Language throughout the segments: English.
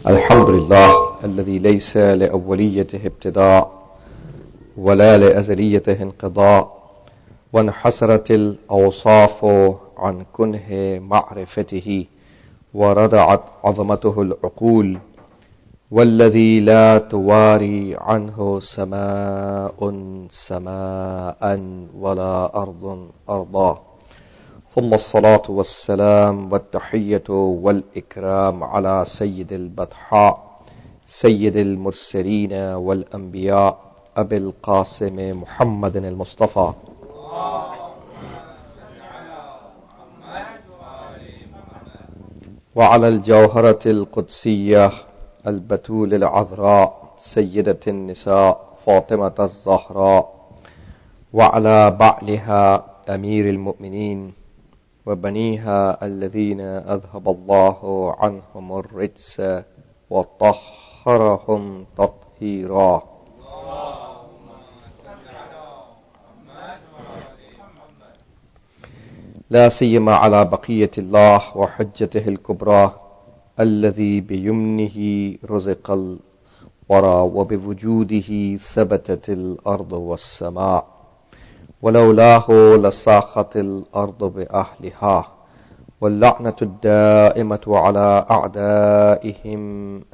الحمد لله الذي ليس لأوليته ابتداء ولا لأزليته انقضاء وانحسرت الأوصاف عن كنه معرفته وردعت عظمته العقول والذي لا تواري عنه سماء سماء ولا أرض أرضا ثم الصلاة والسلام والتحية والإكرام على سيد البطحاء سيد المرسلين والأنبياء أبي القاسم محمد المصطفى وعلى الجوهرة القدسية البتول العذراء سيدة النساء فاطمة الزهراء وعلى بعلها أمير المؤمنين وبنيها الذين أذهب الله عنهم الرجس وطهرهم تطهيرا لا سيما على بقية الله وحجته الكبرى الذي بيمنه رزق الورى وبوجوده ثبتت الأرض والسماء ولولاه لصاخت الأرض بأهلها واللعنة الدائمة على أعدائهم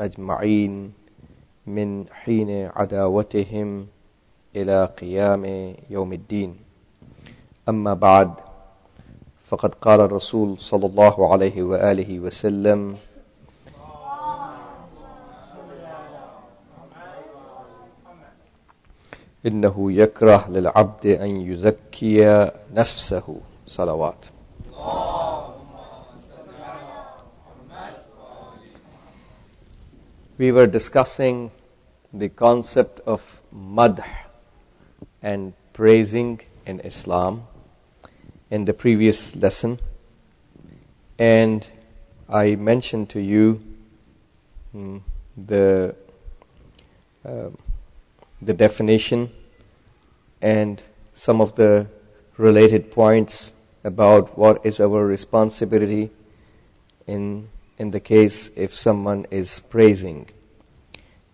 أجمعين من حين عداوتهم إلى قيام يوم الدين. أما بعد، فقد قال الرسول صلى الله عليه وآله وسلم: إنه يكره للعبد أن يزكي نفسه. صلوات. We were discussing the concept of madh and praising in Islam in the previous lesson, and I mentioned to you the definition and some of the related points about what is our responsibility in the case if someone is praising.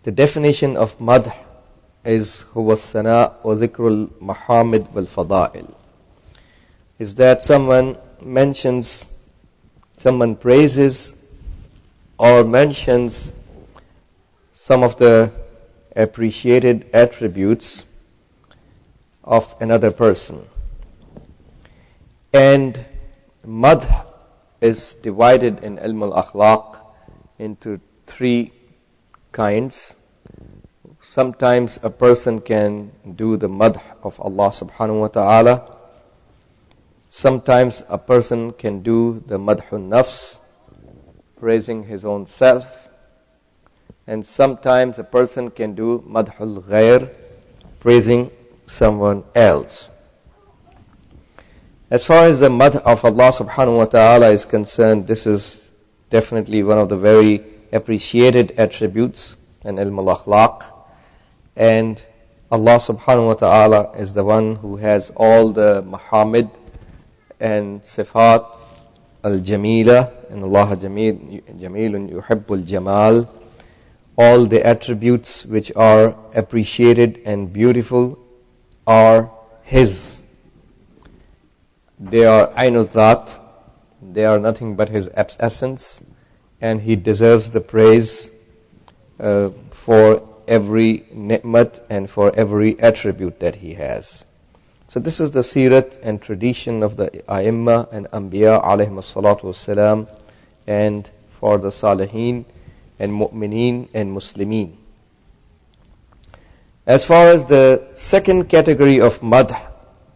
The definition of madh is huwa thana wa dhikrul mahamid wal fada'il, is that someone praises or mentions some of the appreciated attributes of another person. And madh is divided in ilm al-akhlaq into three kinds. Sometimes a person can do the madh of Allah subhanahu wa ta'ala. Sometimes a person can do the madhun nafs, praising his own self. And sometimes a person can do madhul ghair, praising someone else. As far as the madh of Allah subhanahu wa ta'ala is concerned, this is definitely one of the very appreciated attributes in ilm al-akhlaq. And Allah subhanahu wa ta'ala is the one who has all the mahamid and sifat al-jamila, and Allah jamilun yuhibbul jamal. All the attributes which are appreciated and beautiful are His. They are Ainul Dhat. They are nothing but His essence, and He deserves the praise for every ni'mat and for every attribute that He has. So this is the seerat and tradition of the A'imma and Anbiya alayhim as-salatu was-salam, and for the Salihin and Mu'mineen and Muslimeen. As far as the second category of madh,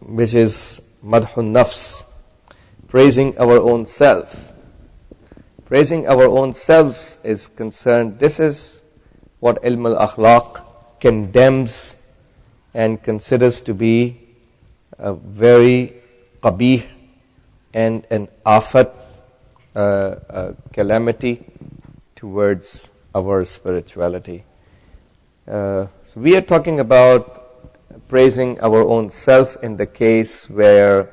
which is madhun nafs, praising our own self. Praising our own selves is concerned, this is what ilm al-akhlaq condemns and considers to be a very qabih and an afat, calamity towards our spirituality. So we are talking about praising our own self in the case where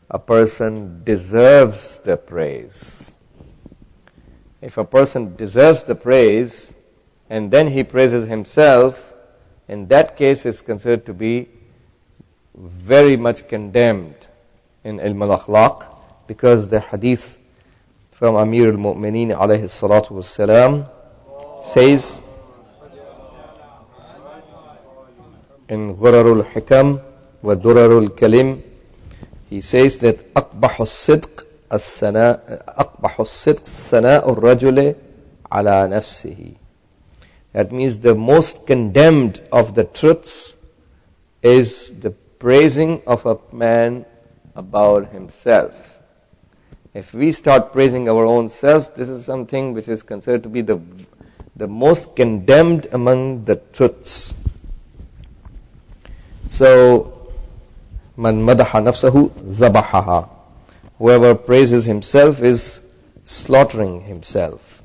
a person deserves the praise. if a person deserves the praise and then he praises himself, in that case is considered to be very much condemned in ilm al-akhlaq, because the hadith from Amir al-Mu'mineen alayhi salatu wassalam says in Ghurarul Hikam wa Durarul Kalim, he says that أقبح الصدق الثناء الرجل على نفسه. That means the most condemned of the truths is the praising of a man about himself. If we start praising our own selves, this is something which is considered to be the most condemned among the truths. So, man madaha nafsahu zabahaha. Whoever praises himself is slaughtering himself.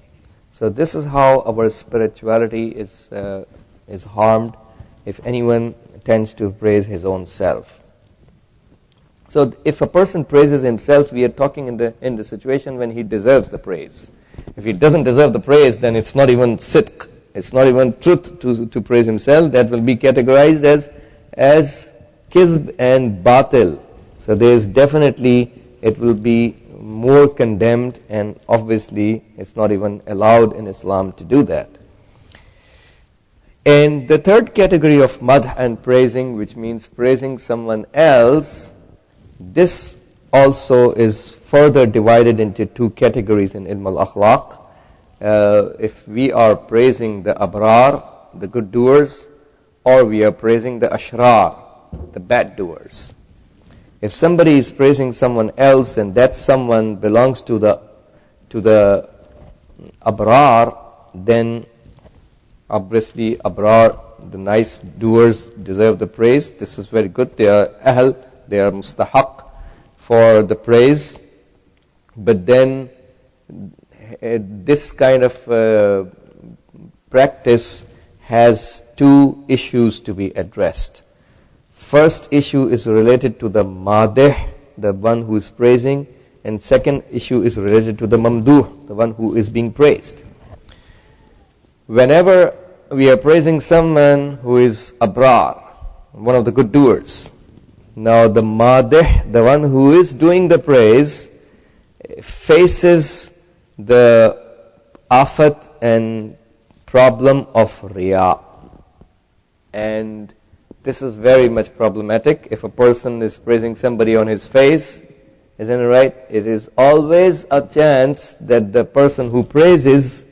So this is how our spirituality is harmed if anyone tends to praise his own self. So if a person praises himself, we are talking in the situation when he deserves the praise. If he doesn't deserve the praise, then it's not even sidq, it's not even truth to praise himself. That will be categorized as kizb and batil. So there is definitely, it will be more condemned, and obviously it's not even allowed in Islam to do that. And the third category of madh and praising, which means praising someone else, this also is further divided into two categories in ilm al-akhlaq. If we are praising the abrar, the good doers, or we are praising the ashrar, the bad doers. If somebody is praising someone else and that someone belongs to the abrar, then obviously abrar, the nice doers, deserve the praise. This is very good. They are ahl, they are mustahaq for the praise. But then this kind of practice has two issues to be addressed. First issue is related to the madih, the one who is praising, and second issue is related to the mamduh, the one who is being praised. Whenever we are praising someone who is abrar, one of the good doers, now the madih, the one who is doing the praise, faces the afat and problem of riya. And this is very much problematic. If a person is praising somebody on his face, isn't it right? It is always a chance that the person who praises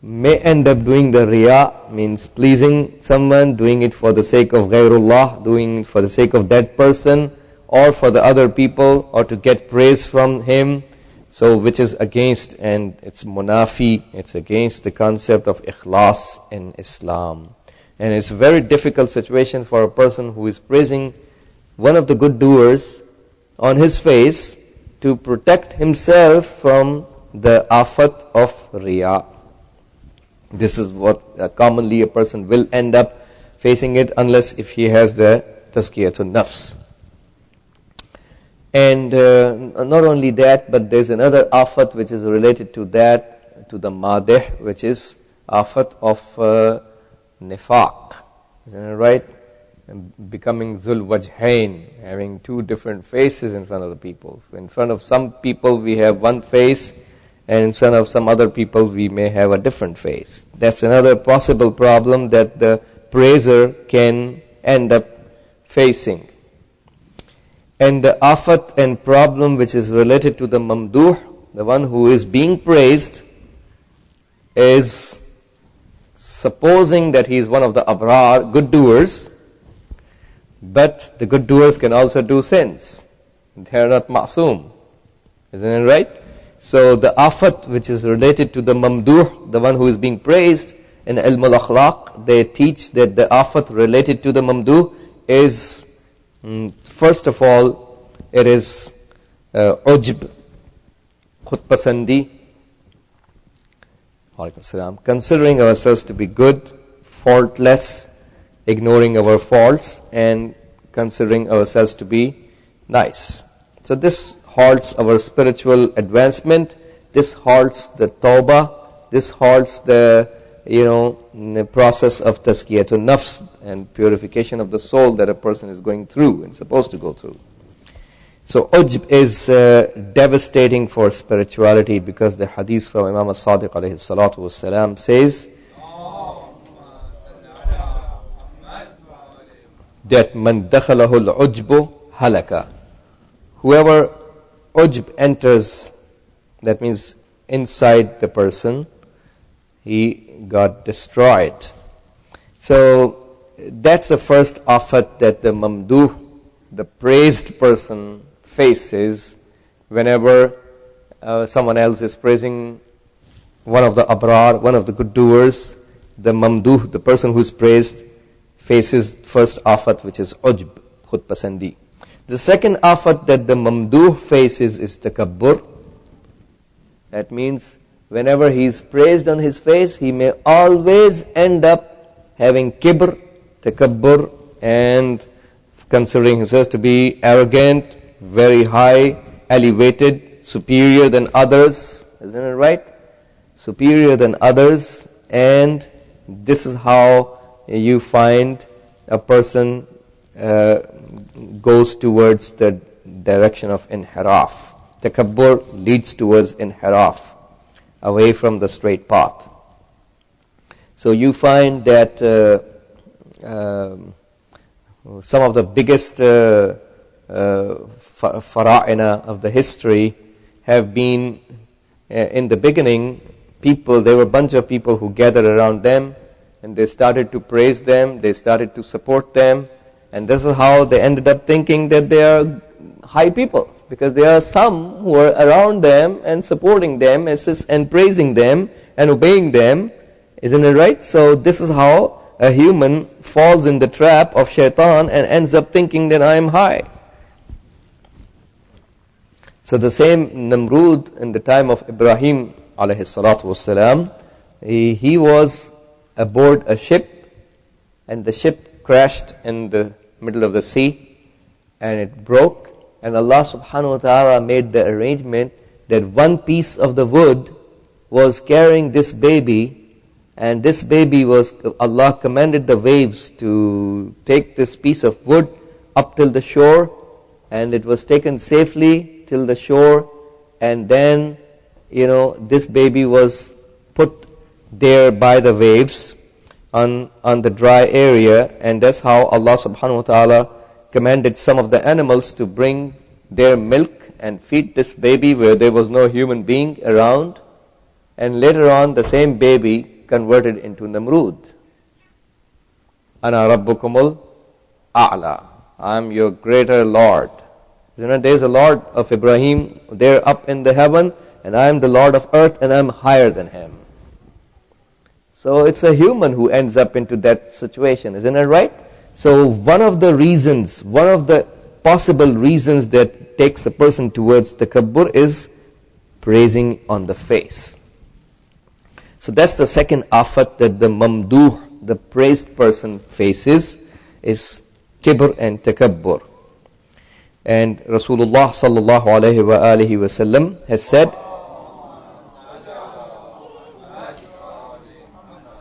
may end up doing the riya, means pleasing someone, doing it for the sake of ghairullah, doing it for the sake of that person, or for the other people, or to get praise from him. So which is against, and it's munafi, it's against the concept of ikhlas in Islam. And it's a very difficult situation for a person who is praising one of the good doers on his face to protect himself from the afat of riya. This is what commonly a person will end up facing it, unless if he has the tazkiyatun nafs. And not only that, but there's another afat which is related to that, to the madih, which is afat of nifaq. Isn't it right? Becoming zul wajhain, having two different faces in front of the people. In front of some people we have one face, and in front of some other people we may have a different face. That's another possible problem that the praiser can end up facing. And the afat and problem which is related to the mamduh, the one who is being praised, is supposing that he is one of the abrar, good doers, but the good doers can also do sins. They are not ma'soom. Isn't it right? So the afat which is related to the mamduh, the one who is being praised, in ilm al-akhlaq, they teach that the afat related to the mamduh is, first of all, it is ujb, khudpasandi, considering ourselves to be good, faultless, ignoring our faults, and considering ourselves to be nice. So this halts our spiritual advancement, this halts the tawbah, this halts the the process of tazkiyatun nafs and purification of the soul that a person is going through and supposed to go through. So ujb is devastating for spirituality, because the hadith from Imam as-Sadiq alayhi salatu wassalam says that man dakhalahu al-ujbu halaka. Whoever ujb enters, that means inside the person, he got destroyed. So that's the first afat that the mamduh, the praised person, faces whenever someone else is praising one of the abrar, one of the good doers. The mamduh, the person who is praised, faces first afat, which is ujb, khud pasandi. The second afat that the mamduh faces is takabbur. That means whenever he is praised on his face, he may always end up having kibr, takabbur, and considering himself to be arrogant, very high, elevated, superior than others. Isn't it right? Superior than others. And this is how you find a person goes towards the direction of inhiraf. Takabbur leads towards inhiraf, away from the straight path. So you find that some of the biggest fara'ina of the history have been, in the beginning, people, there were a bunch of people who gathered around them, and they started to praise them, they started to support them, and this is how they ended up thinking that they are high people, because there are some who are around them and supporting them and praising them and obeying them. Isn't it right? So this is how a human falls in the trap of shaitan and ends up thinking that I am high. So the same Namrud in the time of Ibrahim alayhi salatu wassalam, he was aboard a ship, and the ship crashed in the middle of the sea, and it broke, and Allah subhanahu wa ta'ala made the arrangement that one piece of the wood was carrying this baby, and this baby was, Allah commanded the waves to take this piece of wood up till the shore, and it was taken safely till the shore, and then this baby was put there by the waves on the dry area, and that's how Allah subhanahu wa ta'ala commanded some of the animals to bring their milk and feed this baby where there was no human being around, and later on the same baby converted into Namrud. Ana rabbukumul a'la, I am your greater Lord. There is a Lord of Ibrahim there up in the heaven, and I am the Lord of earth, and I am higher than him. So it's a human who ends up into that situation, isn't it right? So one of the reasons, one of the possible reasons that takes the person towards takabbur is praising on the face. So that's the second afat that the mamduh, the praised person, faces, is kibr and takabbur. And Rasulullah sallallahu alayhi wa alihi wa sallam has said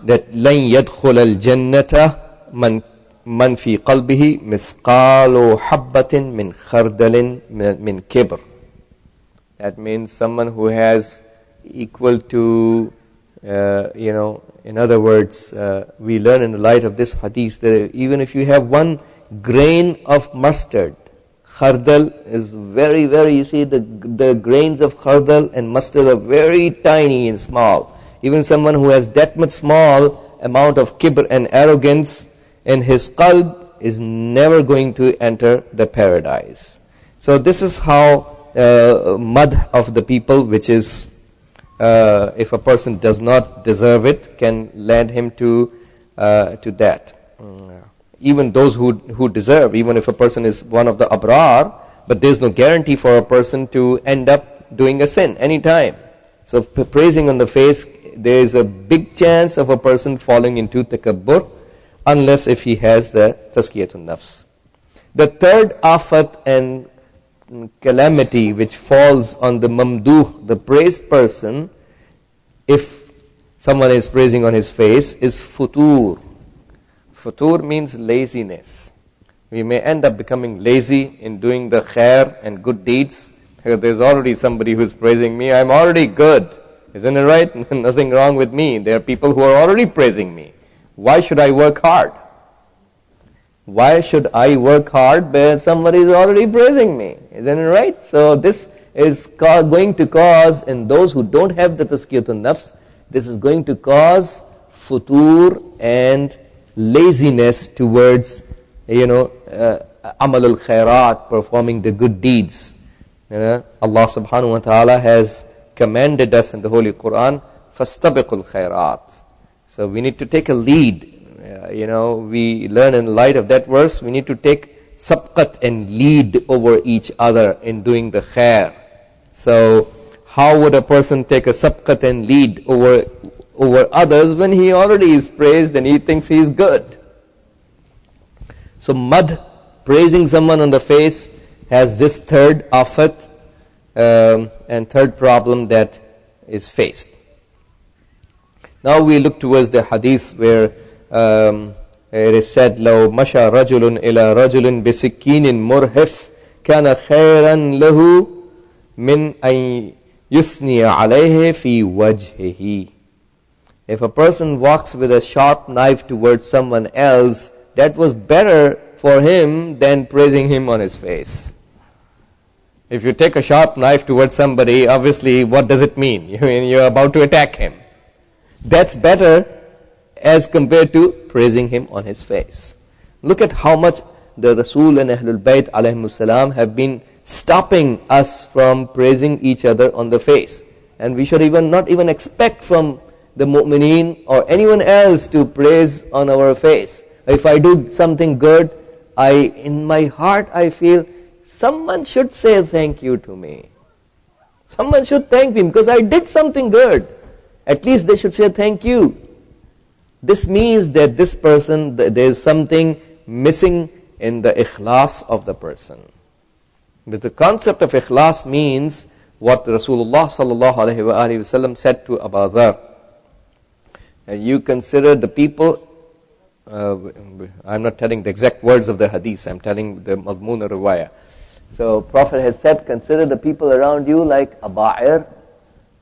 that لَن يَدْخُلَ الْجَنَّةَ مَنْ فِي قَلْبِهِ مِثْقَالُ حَبَّةٍ مِنْ خَرْدَلٍ مِنْ كِبْرٍ. That means someone who has equal to, in other words, we learn in the light of this hadith that even if you have one grain of mustard, khardal is very, very, you see the grains of khardal and mustard are very tiny and small. Even someone who has that much small amount of kibr and arrogance in his qalb is never going to enter the paradise. So this is how madh of the people, which is if a person does not deserve it, can land him to that. Even those who deserve, even if a person is one of the abrar, but there's no guarantee for a person to end up doing a sin anytime. So praising on the face, there is a big chance of a person falling into takabbur, unless if he has the tazkiyatun nafs. The third afat and calamity which falls on the mamduh, the praised person, if someone is praising on his face, is futur. Futur means laziness. We may end up becoming lazy in doing the khair and good deeds. There's already somebody who's praising me. I'm already good. Isn't it right? Nothing wrong with me. There are people who are already praising me. Why should I work hard? Why should I work hard where somebody is already praising me? Isn't it right? So this is going to cause, in those who don't have the tazkiyatun nafs, this is going to cause futur and laziness towards, amalul khairat, performing the good deeds. Allah subhanahu wa ta'ala has commanded us in the Holy Quran, fastabiqul khairat. So we need to take a lead. We learn in light of that verse, we need to take sabqat and lead over each other in doing the khair. So how would a person take a sabqat and lead over others when he already is praised and he thinks he is good? So madh, praising someone on the face, has this third afat and third problem that is faced. Now we look towards the hadith where it is said, لو مشى رجل إلى رجل بسكين مرهف كان خيرا له من أن يثني عليه في وجهه. If a person walks with a sharp knife towards someone else, that was better for him than praising him on his face. If you take a sharp knife towards somebody, obviously what does it mean? You're about to attack him. That's better as compared to praising him on his face. Look at how much the Rasul and Ahlul Bayt alayhimus salam have been stopping us from praising each other on the face. And we should not even expect from the mu'mineen or anyone else to praise on our face. If I do something good, in my heart I feel someone should say thank you to me. Someone should thank me because I did something good. At least they should say thank you. This means that this person, there is something missing in the ikhlas of the person. But the concept of ikhlas means what Rasulullah sallallahu alaihi wasallam said to Abu Dharr. And you consider the people, I'm not telling the exact words of the hadith, I'm telling the madmun riwayah. So Prophet has said, consider the people around you like aba'ir,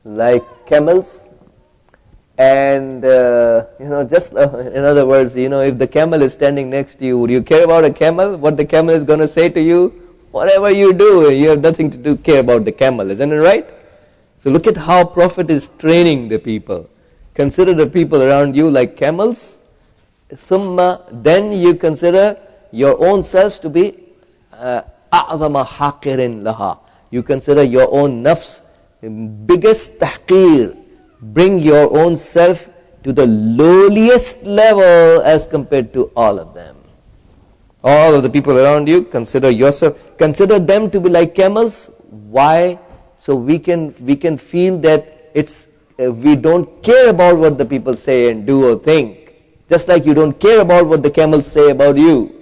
like camels, and just in other words, if the camel is standing next to you, would you care about a camel? What the camel is going to say to you? Whatever you do, you have nothing to care about the camel, isn't it right? So look at how Prophet is training the people. Consider the people around you like camels. Then you consider your own selves to be أعظم حاقر لها. You consider your own nafs biggest tahqir. Bring your own self to the lowliest level as compared to all of them. All of the people around you, consider yourself, them to be like camels. Why? So we can feel that we don't care about what the people say and do or think. Just like you don't care about what the camels say about you.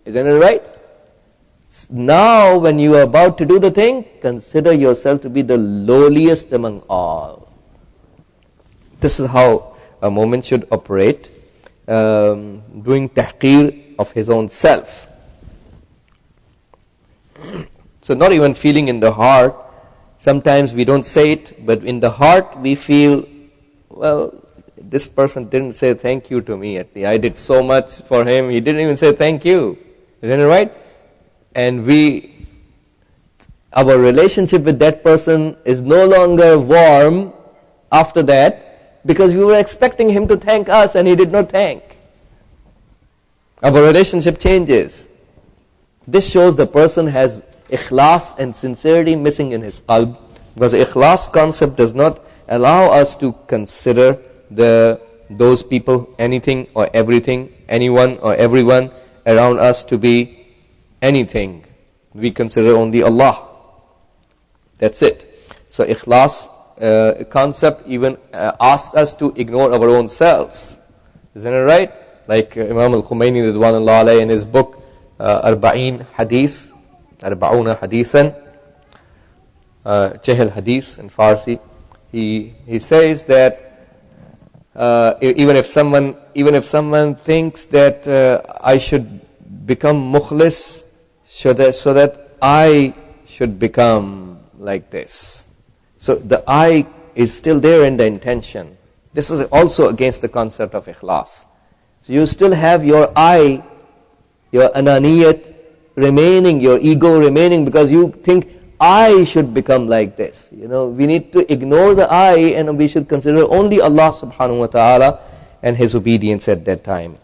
Isn't it right? Now when you are about to do the thing, consider yourself to be the lowliest among all. This is how a moment should operate, doing tahqir of his own self. So not even feeling in the heart, sometimes we don't say it, but in the heart we feel, well, this person didn't say thank you to me. I did so much for him, he didn't even say thank you. Isn't it right? And our relationship with that person is no longer warm after that, because we were expecting him to thank us and he did not thank. Our relationship changes. This shows the person has ikhlas and sincerity missing in his qalb, because the ikhlas concept does not allow us to consider those people, anything or everything, anyone or everyone around us to be anything. We consider only Allah. That's it. So ikhlas concept even asks us to ignore our own selves. Isn't it right? Like Imam al-Khumaini Ridwanullah alayhi in his book Arba'una Hadithan, Chehel Hadith in Farsi. He says that even if someone thinks that I should become mukhlis, so that I should become like this. So the I is still there in the intention. This is also against the concept of ikhlas. So you still have your I, your ananiyat remaining, your ego remaining, because you think I should become like this. We need to ignore the I, and we should consider only Allah subhanahu wa ta'ala and His obedience at that time.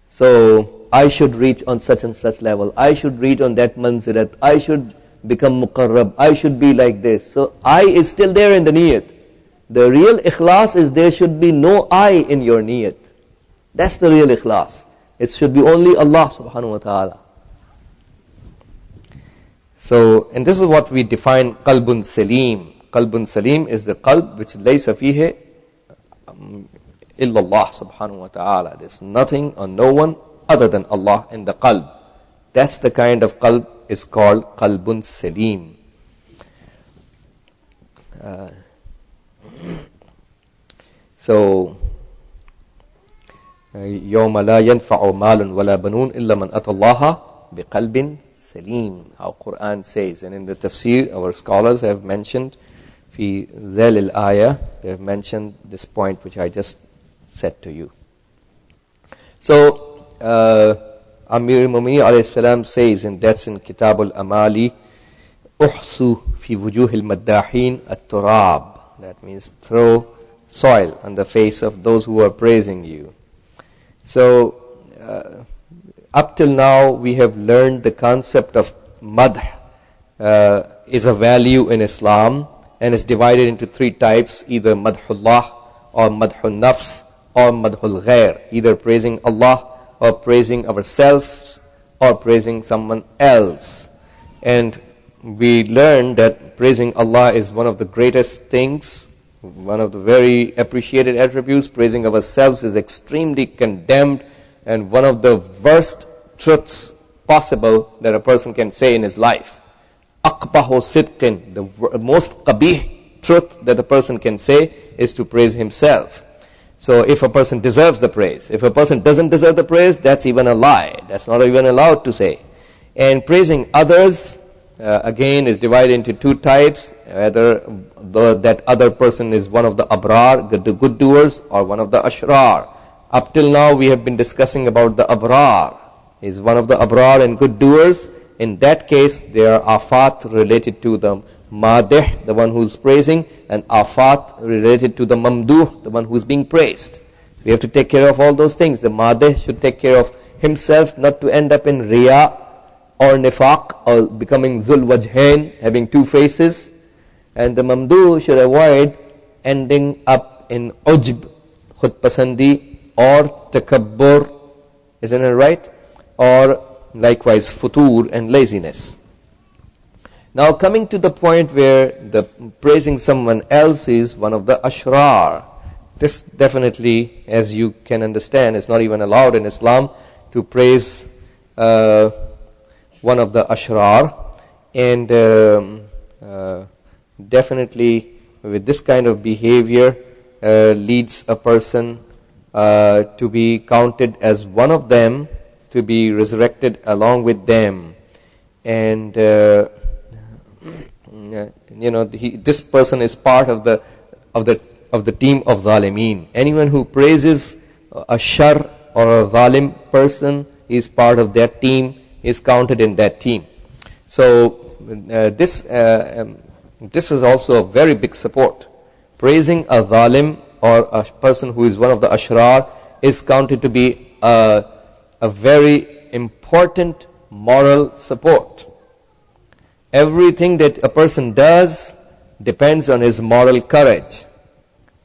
So I should reach on such and such level. I should reach on that manzilat. I should become muqarrab. I should be like this. So I is still there in the niyat. The real ikhlas is there should be no I in your niyat. That's the real ikhlas. It should be only Allah subhanahu wa ta'ala. So, and this is what we define qalbun salim. Qalbun salim is the qalb which laysa fihi illa Allah subhanahu wa ta'ala. There's nothing or no one other than Allah in the qalb. That's the kind of qalb is called qalbun salim. So, يَوْمَ لَا يَنْفَعُ مَالٌ وَلَا بَنُونَ إِلَّا مَنْ أَتَى اللَّهَ بِقَلْبٍ سَلِيمٍ. How Quran says. And in the tafsir, our scholars have mentioned, في ذَلِ الْآيَةِ, they have mentioned this point which I just said to you. So, Amir al-Mu'minin alayhi salam says, and that's in Kitab al-Amali, أُحْثُ فِي وُجُوهِ الْمَدَّاحِينَ التُّرَابِ. That means throw soil on the face of those who are praising you. So, up till now we have learned the concept of madh is a value in Islam, and is divided into three types, either madhullah or madhul nafs or madhul ghair, either praising Allah or praising ourselves or praising someone else. And we learned that praising Allah is one of the greatest things, one of the very appreciated attributes. Praising ourselves is extremely condemned, and one of the worst truths possible that a person can say in his life. Aqbahu sidqin, the most qabih truth that a person can say is to praise himself. So if a person deserves the praise, if a person doesn't deserve the praise, that's even a lie. That's not even allowed to say. And praising others, again, is divided into two types, whether that other person is one of the abrar, the good doers, or one of the ashrar. Up till now we have been discussing about the abrar. Is one of the abrar and good doers. In that case, there are afat related to the madih, the one who's praising, and afat related to the mamduh, the one who's being praised. We have to take care of all those things. The madih should take care of himself, not to end up in riya or nifaq, or becoming zul wajhain, having two faces. And the mamduh should avoid ending up in ujb, khudpasandi, or takabbur, isn't it right? Or likewise futur and laziness. Now coming to the point where the praising someone else is one of the ashrar. This definitely, as you can understand, is not even allowed in Islam to praise one of the ashrar. And definitely with this kind of behavior leads a person to be counted as one of them, to be resurrected along with them. And this person is part of the team of zalimeen. Anyone who praises a shar or a zalim person is part of that team, is counted in that team. So this is also a very big support. Praising a zalim or a person who is one of the ashrar is counted to be a very important moral support. Everything that a person does depends on his moral courage.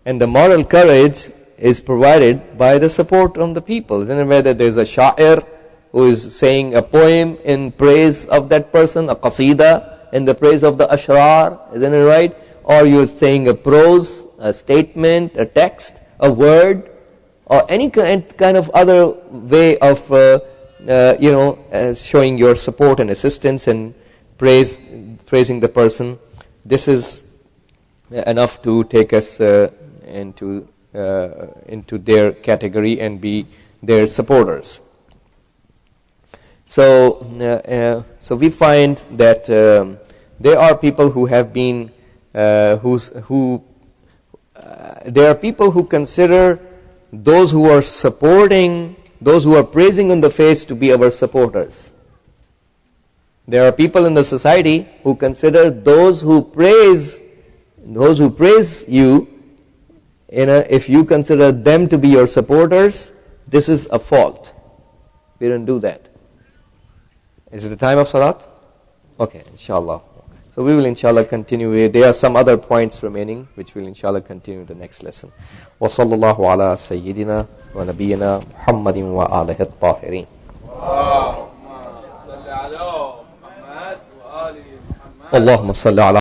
And the moral courage is provided by the support from the people. Isn't it? Whether there's a sha'ir who is saying a poem in praise of that person, a qasida in the praise of the ashrar, isn't it right? Or you're saying a prose, a statement, a text, a word, or any kind of other way of showing your support and assistance and praise praising the person, this is enough to take us into their category and be their supporters. So we find that there are people who have been there are people who consider those who are supporting, those who are praising on the face to be our supporters. There are people in the society who consider those who praise you, if you consider them to be your supporters, this is a fault. We don't do that. Is it the time of Salat? Okay, inshallah. So we will inshallah continue. There are some other points remaining which will inshallah continue in the next lesson. Wa sallallahu ala sayyidina wa nabiyyina Muhammadin wa alihi at-tahirin. Allahumma salli ala